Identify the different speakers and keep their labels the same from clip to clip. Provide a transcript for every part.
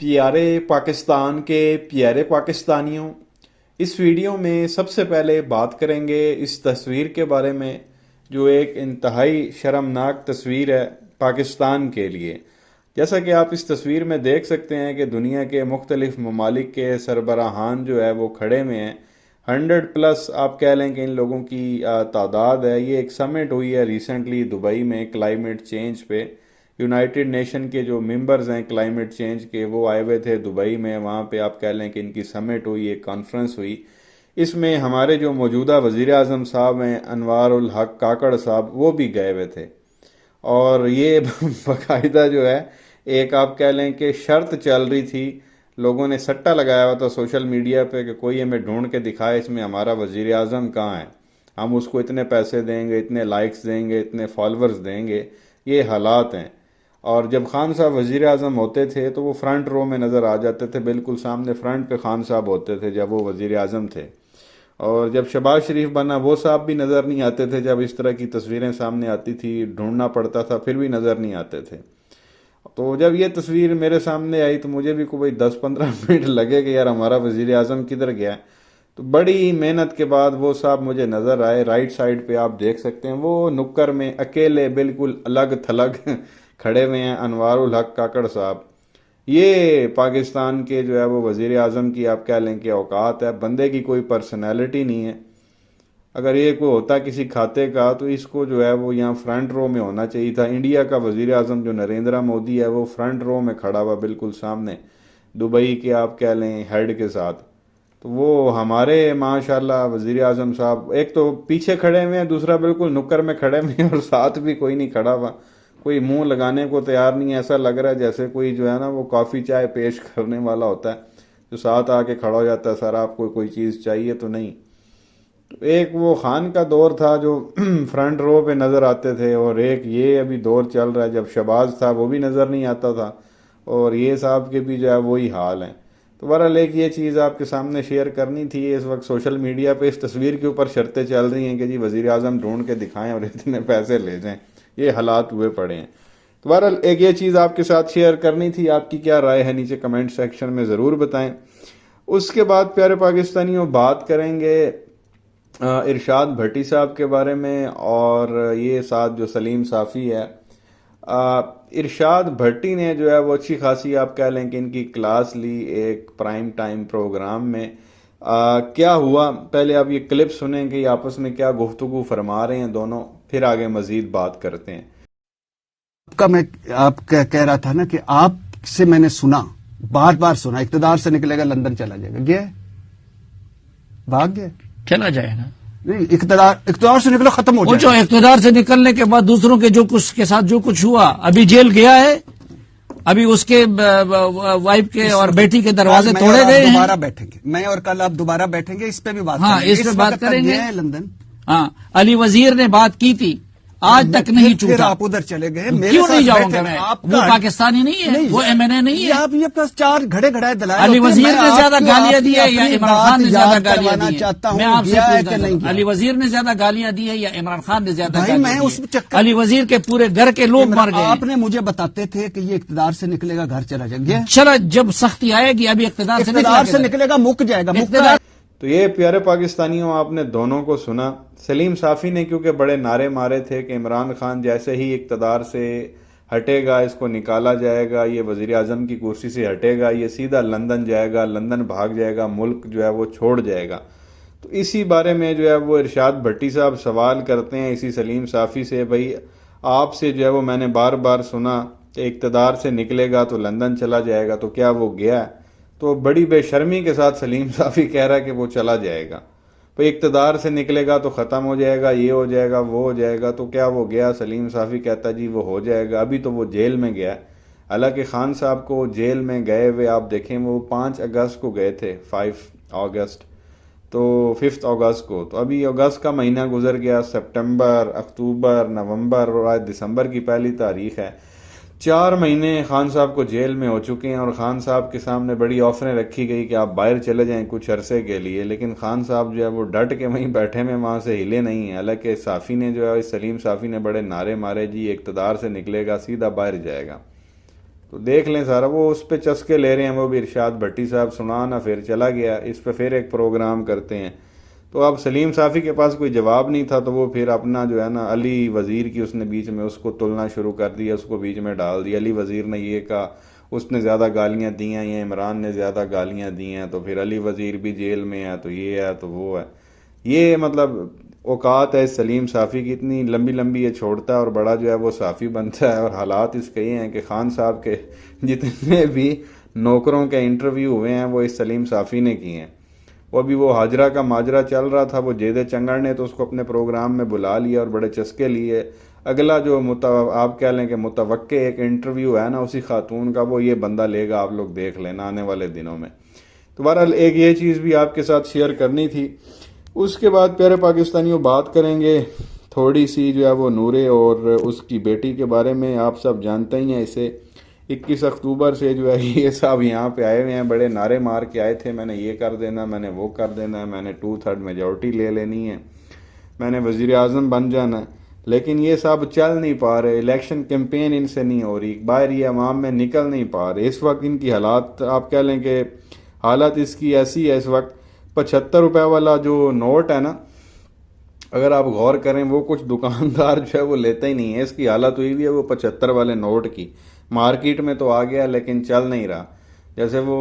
Speaker 1: प्यारे पाकिस्तान के प्यारे पाकिस्तानियों, इस वीडियो में सबसे पहले बात करेंगे इस तस्वीर के बारे में जो एक इंतहाई शर्मनाक तस्वीर है पाकिस्तान के लिए। जैसा कि आप इस तस्वीर में देख सकते हैं कि दुनिया के मुख्तलिफ ममालिक के सरबराहान जो है वो खड़े में हैं। 100+ आप कह लें कि इन लोगों की तादाद है। ये एक समिट हुई है रिसेंटली दुबई में क्लाइमेट चेंज पे। यूनाइटेड नेशन के जो मेंबर्स हैं क्लाइमेट चेंज के, वो आए हुए थे दुबई में। वहाँ पे आप कह लें कि इनकी समिट हुई, एक कॉन्फ्रेंस हुई। इसमें हमारे जो मौजूदा वज़ीर आज़म साहब हैं अनवार उल हक काकड़ साहब, वो भी गए हुए थे। और ये बाकायदा जो है एक आप कह लें कि शर्त चल रही थी। लोगों ने सट्टा लगाया हुआ था सोशल मीडिया पे कि कोई हमें ढूंढ के दिखाए इसमें हमारा वज़ीर आज़म कहाँ है, हम उसको इतने पैसे देंगे, इतने लाइक्स देंगे, इतने फॉलोअर्स देंगे। ये हालात हैं। और जब खान साहब वज़ीर आज़म होते थे तो वो फ्रंट रो में नज़र आ जाते थे, बिल्कुल सामने फ्रंट पे खान साहब होते थे जब वो वज़ीर आज़म थे। और जब शहबाज शरीफ बना वो साहब भी नज़र नहीं आते थे। जब इस तरह की तस्वीरें सामने आती थी ढूंढना पड़ता था, फिर भी नज़र नहीं आते थे। तो जब ये तस्वीर मेरे सामने आई तो मुझे भी कोई 10-15 मिनट लगे कि यार हमारा वज़ीर आज़म किधर गया। तो बड़ी मेहनत के बाद वो साहब मुझे नज़र आए। राइट साइड पे आप देख सकते हैं वो नुक्कर में अकेले बिल्कुल अलग थलग खड़े हुए हैं अनवार उल हक काकड़ साहब। ये पाकिस्तान के जो है वो वज़ीर आज़म की आप कह लें कि औकात है। बंदे की कोई पर्सनैलिटी नहीं है। अगर ये कोई होता किसी खाते का तो इसको जो है वो यहाँ फ्रंट रो में होना चाहिए था। इंडिया का वज़ीर आज़म जो नरेंद्र मोदी है वो फ्रंट रो में खड़ा हुआ बिल्कुल सामने दुबई के आप कह लें हेड के साथ। तो वो हमारे माशाल्लाह वज़ीर आज़म साहब एक तो पीछे खड़े हुए हैं, दूसरा बिल्कुल नुक्कर में खड़े हुए हैं और साथ भी कोई नहीं खड़ा हुआ, कोई मुंह लगाने को तैयार नहीं है। ऐसा लग रहा है जैसे कोई जो है ना वो कॉफ़ी चाय पेश करने वाला होता है जो साथ आके खड़ा हो जाता है, सर आपको कोई चीज़ चाहिए तो नहीं। एक वो खान का दौर था जो फ्रंट रो पे नज़र आते थे, और एक ये अभी दौर चल रहा है जब शहबाज था वो भी नज़र नहीं आता था, और ये साहब के भी जो है वही हाल है। तो बहरहाल एक ये चीज़ आपके सामने शेयर करनी थी। इस वक्त सोशल मीडिया पे इस तस्वीर के ऊपर शर्तें चल रही हैं कि जी वज़ीर आज़म ढूंढ के दिखाएं और इतने पैसे ले जाएं। ये हालात हुए पड़े हैं। तो बहरहाल एक ये चीज़ आपके साथ शेयर करनी थी। आपकी क्या राय है नीचे कमेंट सेक्शन में ज़रूर बताएं। उसके बाद प्यारे पाकिस्तानियों बात करेंगे इरशाद भट्टी साहब के बारे में, और ये साथ जो सलीम साफ़ी है। इरशाद भट्टी ने जो है वो अच्छी खासी आप कह लें कि इनकी क्लास ली एक प्राइम टाइम प्रोग्राम में। क्या हुआ पहले आप ये क्लिप सुनें कि आपस में क्या गुफ्तगू फरमा रहे हैं दोनों, फिर आगे मजीद बात करते हैं।
Speaker 2: आप कह रहा था ना कि आपसे मैंने सुना, बार बार सुना, इक्तदार से निकलेगा लंदन चला जाएगा। गया, भाग गया,
Speaker 3: चला जाएगा।
Speaker 2: नहीं, इक्तदार से निकला खत्म हो जाएगा।
Speaker 3: जो इक्तदार से निकलने के बाद दूसरों के जो कुछ के साथ जो कुछ हुआ, अभी जेल गया है, अभी उसके वाइफ के और बेटी के दरवाजे तोड़े गए हैं।
Speaker 2: दोबारा बैठेंगे, मैं और कल आप दोबारा बैठेंगे, इस पे भी बात
Speaker 3: करेंगे। इस पे बात करेंगे।
Speaker 2: लंदन,
Speaker 3: हाँ, अली वजीर ने बात की थी, आज तक नहीं छूटा।
Speaker 2: आप उधर चले गए,
Speaker 3: क्यों नहीं जाऊंगा मैं? वो पाकिस्तानी नहीं है, वो MNA नहीं है।
Speaker 2: आप ये प्लस 4 घड़े घड़ाए दलाल।
Speaker 3: अली वजीर ने ज्यादा गालियां दी है या इमरान खान ने ज्यादा गालियां दी है? मैं आपसे पूछता हूं, अली वजीर ने ज्यादा गालियां दी है या इमरान खान ने ज्यादा गालियां दी है? अली वजीर के पूरे घर के लोग मर गए।
Speaker 2: आपने मुझे बताते थे कि ये इक्तदार से निकलेगा घर चला जाएगा।
Speaker 3: चला, जब सख्ती आएगी, अभी इक्तदार
Speaker 2: से निकलेगा, मुक जाएगा।
Speaker 1: तो ये प्यारे पाकिस्तानियों आपने दोनों को सुना। सलीम साफ़ी ने क्योंकि बड़े नारे मारे थे कि इमरान खान जैसे ही इक़्तिदार से हटेगा इसको निकाला जाएगा, ये वज़ीर आज़म की कुर्सी से हटेगा, ये सीधा लंदन जाएगा, लंदन भाग जाएगा, मुल्क जो है वो छोड़ जाएगा। तो इसी बारे में जो है वो इरशाद भट्टी साहब सवाल करते हैं इसी सलीम साफ़ी से, भाई आपसे जो है वो मैंने बार बार सुना कि इक़्तिदार से निकलेगा तो लंदन चला जाएगा, तो क्या वो गया? तो बड़ी बेशर्मी के साथ सलीम साफ़ी कह रहा है कि वो चला जाएगा, भाई इक़्तिदार से निकलेगा तो ख़त्म हो जाएगा, ये हो जाएगा, वो हो जाएगा। तो क्या वो गया? सलीम साफ़ी कहता जी वो हो जाएगा, अभी तो वो जेल में गया। हालांकि खान साहब को जेल में गए हुए आप देखें वो 5 अगस्त को गए थे, 5 अगस्त, तो 5 अगस्त को। तो अभी अगस्त का महीना गुजर गया, सितंबर, अक्टूबर, नवंबर और आज दिसंबर की पहली तारीख है। 4 महीने खान साहब को जेल में हो चुके हैं, और खान साहब के सामने बड़ी ऑफरें रखी गई कि आप बाहर चले जाएं कुछ अरसे के लिए, लेकिन खान साहब जो है वो डट के वहीं बैठे में, वहाँ से हिले नहीं हैं। हालांकि साफ़ी ने जो है सलीम साफ़ी ने बड़े नारे मारे, जी इक़्तिदार से निकलेगा सीधा बाहर जाएगा। تو دیکھ لیں سارا، وہ اس پہ چسکے لے رہے ہیں، وہ بھی ارشاد بھٹی صاحب سنانا پھر چلا گیا، اس پہ پھر ایک پروگرام کرتے ہیں۔ تو اب سلیم صافی کے پاس کوئی جواب نہیں تھا، تو وہ پھر اپنا جو ہے نا علی وزیر کی اس نے بیچ میں اس کو تلنا شروع کر دیا، اس کو بیچ میں ڈال دیا۔ علی وزیر نے یہ کہا اس نے زیادہ گالیاں دی ہیں یا عمران نے زیادہ گالیاں دی ہیں، تو پھر علی وزیر بھی جیل میں ہے، تو یہ ہے تو وہ ہے۔ یہ مطلب اوقات ہے سلیم صافی کی، اتنی لمبی لمبی یہ چھوڑتا ہے اور بڑا جو ہے وہ صافی بنتا ہے۔ اور حالات اس کے یہ ہیں کہ خان صاحب کے جتنے بھی نوکروں کے انٹرویو ہوئے ہیں وہ اس سلیم صافی نے کیے ہیں۔ وہ ابھی وہ حاجرہ کا ماجرا چل رہا تھا، وہ جید چنگڑ نے تو اس کو اپنے پروگرام میں بلا لیا اور بڑے چسکے لیے۔ اگلا جو آپ کہہ لیں کہ متوقع ایک انٹرویو ہے نا اسی خاتون کا، وہ یہ بندہ لے گا، آپ لوگ دیکھ لینا آنے والے دنوں میں۔ تو بہرحال ایک یہ چیز بھی آپ کے ساتھ شیئر کرنی تھی۔ اس کے بعد پیارے پاکستانیوں بات کریں گے تھوڑی سی جو ہے وہ نورے اور اس کی بیٹی کے بارے میں۔ آپ سب جانتے ہی ہیں اسے، 21 اکتوبر سے جو ہے یہ صاحب یہاں پہ آئے ہوئے ہیں، بڑے نعرے مار کے آئے تھے، میں نے یہ کر دینا، میں نے وہ کر دینا ہے، میں نے 2/3 میجورٹی لے لینی ہے، میں نے وزیر اعظم بن جانا ہے۔ لیکن یہ صاحب چل نہیں پا رہے، الیکشن کیمپین ان سے نہیں ہو رہی، باہر یہ عوام میں نکل نہیں پا رہے۔ اس وقت ان کی حالات آپ کہہ لیں کہ حالت اس کی ایسی ہے اس وقت، 75 روپے والا جو نوٹ ہے نا، اگر آپ غور کریں وہ کچھ دکاندار جو ہے وہ لیتا ہی نہیں ہے، اس کی حالت ہوئی بھی ہے وہ 75 والے نوٹ کی۔ مارکیٹ میں تو آ گیا لیکن چل نہیں رہا۔ جیسے وہ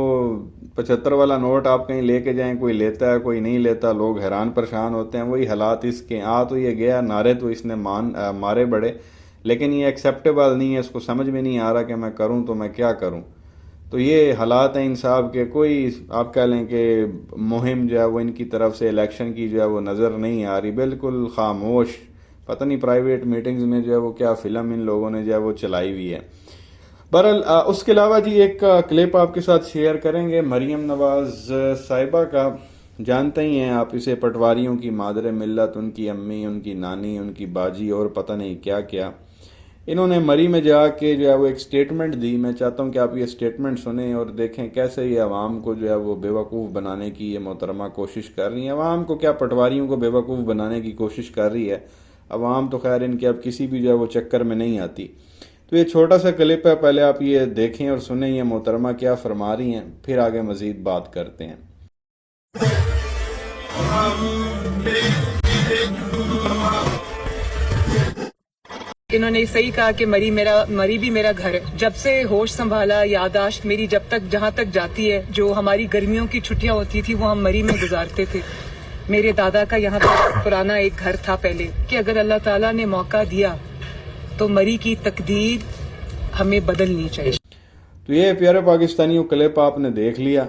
Speaker 1: 75 والا نوٹ آپ کہیں لے کے جائیں، کوئی لیتا ہے کوئی نہیں لیتا، لوگ حیران پریشان ہوتے ہیں۔ وہی حالات اس کے، تو یہ گیا، نعرے تو اس نے مارے بڑے، لیکن یہ ایکسیپٹیبل نہیں ہے، اس کو سمجھ میں نہیں آ رہا کہ میں کروں تو میں کیا کروں۔ تو یہ حالات ہیں انصاف کے، کوئی آپ کہہ لیں کہ مہم جو ہے وہ ان کی طرف سے الیکشن کی جو ہے وہ نظر نہیں آ رہی، بالکل خاموش۔ پتہ نہیں پرائیویٹ میٹنگز میں جو ہے وہ کیا فلم ان لوگوں نے جو ہے وہ چلائی ہوئی ہے۔ بہرحال اس کے علاوہ جی ایک کلپ آپ کے ساتھ شیئر کریں گے مریم نواز صاحبہ کا۔ جانتے ہی ہیں آپ اسے، پٹواریوں کی مادر ملت، ان کی امی، ان کی نانی، ان کی باجی اور پتہ نہیں کیا کیا۔ انہوں نے مری میں جا کے جو ہے وہ ایک سٹیٹمنٹ دی۔ میں چاہتا ہوں کہ آپ یہ سٹیٹمنٹ سنیں اور دیکھیں کیسے یہ عوام کو جو ہے وہ بے وقوف بنانے کی یہ محترمہ کوشش کر رہی ہیں۔ عوام کو کیا، پٹواریوں کو بے وقوف بنانے کی کوشش کر رہی ہے۔ عوام تو خیر ان کے اب کسی بھی جو ہے وہ چکر میں نہیں آتی۔ تو یہ چھوٹا سا کلپ ہے، پہلے آپ یہ دیکھیں اور سنیں یہ محترمہ کیا فرما رہی ہیں، پھر آگے مزید بات کرتے ہیں۔
Speaker 4: انہوں نے صحیح کہا کہ مری بھی میرا گھر ہے۔ جب سے ہوش سنبھالا، یادداشت میری جہاں تک جاتی ہے، جو ہماری گرمیوں کی چھٹیاں ہوتی تھی وہ ہم مری میں گزارتے تھے۔ میرے دادا کا یہاں پر پرانا ایک گھر تھا پہلے، کہ اگر اللہ تعالیٰ نے موقع دیا تو مری کی تقدیر ہمیں بدلنی چاہیے۔
Speaker 1: تو یہ پیارے پاکستانیوں کلپ آپ نے دیکھ لیا۔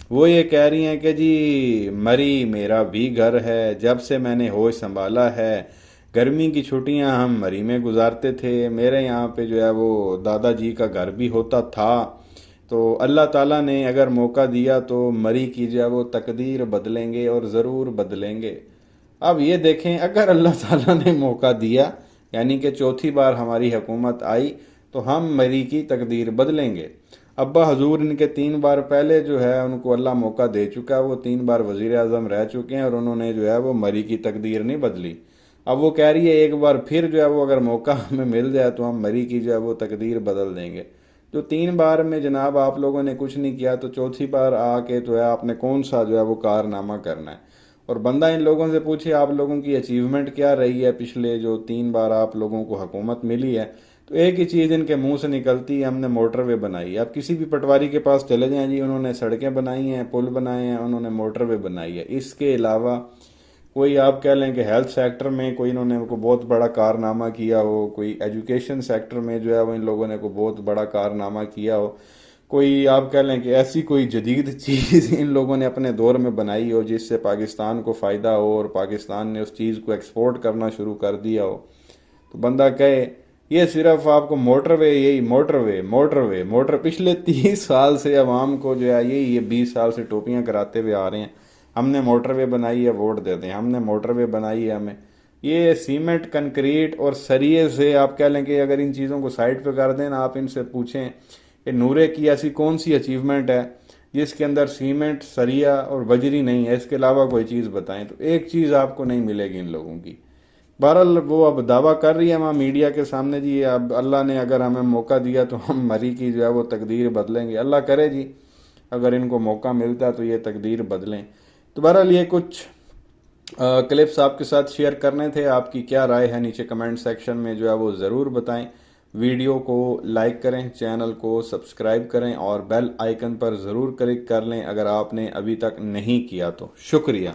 Speaker 1: وہ یہ کہہ رہی ہیں کہ جی مری میرا بھی گھر ہے، جب سے میں نے ہوش سنبھالا ہے گرمی کی چھٹیاں ہم مری میں گزارتے تھے۔ میرے یہاں پہ جو ہے وہ دادا جی کا گھر بھی ہوتا تھا، تو اللہ تعالیٰ نے اگر موقع دیا تو مری کی جو ہے وہ تقدیر بدلیں گے اور ضرور بدلیں گے۔ اب یہ دیکھیں، اگر اللہ تعالیٰ نے موقع دیا، یعنی کہ چوتھی بار ہماری حکومت آئی، تو ہم مری کی تقدیر بدلیں گے۔ ابا حضور ان کے 3 بار پہلے جو ہے ان کو اللہ موقع دے چکا، وہ 3 بار وزیر اعظم رہ چکے ہیں اور انہوں نے جو ہے وہ مری کی تقدیر نہیں بدلی۔ اب وہ کہہ رہی ہے ایک بار پھر جو ہے وہ اگر موقع ہمیں مل جائے تو ہم مری کی جو ہے وہ تقدیر بدل دیں گے۔ جو 3 بار میں جناب آپ لوگوں نے کچھ نہیں کیا، تو چوتھی بار آ کے تو ہے آپ نے کون سا جو ہے وہ کارنامہ کرنا ہے؟ اور بندہ ان لوگوں سے پوچھے آپ لوگوں کی اچیومنٹ کیا رہی ہے پچھلے جو 3 بار آپ لوگوں کو حکومت ملی ہے، تو ایک ہی چیز ان کے منہ سے نکلتی ہے، ہم نے موٹر وے بنائی ہے۔ آپ کسی بھی پٹواری کے پاس چلے جائیں جی، انہوں نے سڑکیں بنائی ہیں، پل بنائے ہیں، انہوں نے موٹر وے بنائی ہے۔ اس کے علاوہ کوئی آپ کہہ لیں کہ ہیلتھ سیکٹر میں کوئی انہوں نے کوئی بہت بڑا کارنامہ کیا ہو، کوئی ایجوکیشن سیکٹر میں جو ہے وہ ان لوگوں نے کوئی بہت بڑا کارنامہ کیا ہو، کوئی آپ کہہ لیں کہ ایسی کوئی جدید چیز ان لوگوں نے اپنے دور میں بنائی ہو جس سے پاکستان کو فائدہ ہو اور پاکستان نے اس چیز کو ایکسپورٹ کرنا شروع کر دیا ہو، تو بندہ کہے یہ صرف آپ کو موٹر وے، یہی موٹر پچھلے 30 سال سے عوام کو جو ہے یہ 20 سال سے ٹوپیاں کراتے ہوئے آ رہے ہیں، ہم نے موٹر وے بنائی ہے ووٹ دے دیں، ہم نے موٹر وے بنائی ہے ہمیں۔ یہ سیمنٹ، کنکریٹ اور سریے سے آپ کہہ لیں کہ اگر ان چیزوں کو سائڈ پہ کر دیں نا، آپ ان سے پوچھیں کہ نورے کی ایسی کون سی اچیومنٹ ہے جس کے اندر سیمنٹ، سریا اور بجری نہیں ہے، اس کے علاوہ کوئی چیز بتائیں، تو ایک چیز آپ کو نہیں ملے گی ان لوگوں کی۔ बहरहाल वो अब दावा कर रही है वहाँ मीडिया के सामने जी, अब अल्लाह ने अगर हमें मौका दिया तो हम मरी की जो है वो तकदीर बदलेंगे। अल्लाह करे जी, अगर इनको मौका मिलता है तो ये तकदीर बदलें। तो बहरहाल ये कुछ क्लिप्स आपके साथ शेयर करने थे। आपकी क्या राय है नीचे कमेंट सेक्शन में जो है वो ज़रूर बताएं। वीडियो को लाइक करें, चैनल को सब्सक्राइब करें और बेल आइकन पर ज़रूर क्लिक कर लें अगर आपने अभी तक नहीं किया तो। शुक्रिया।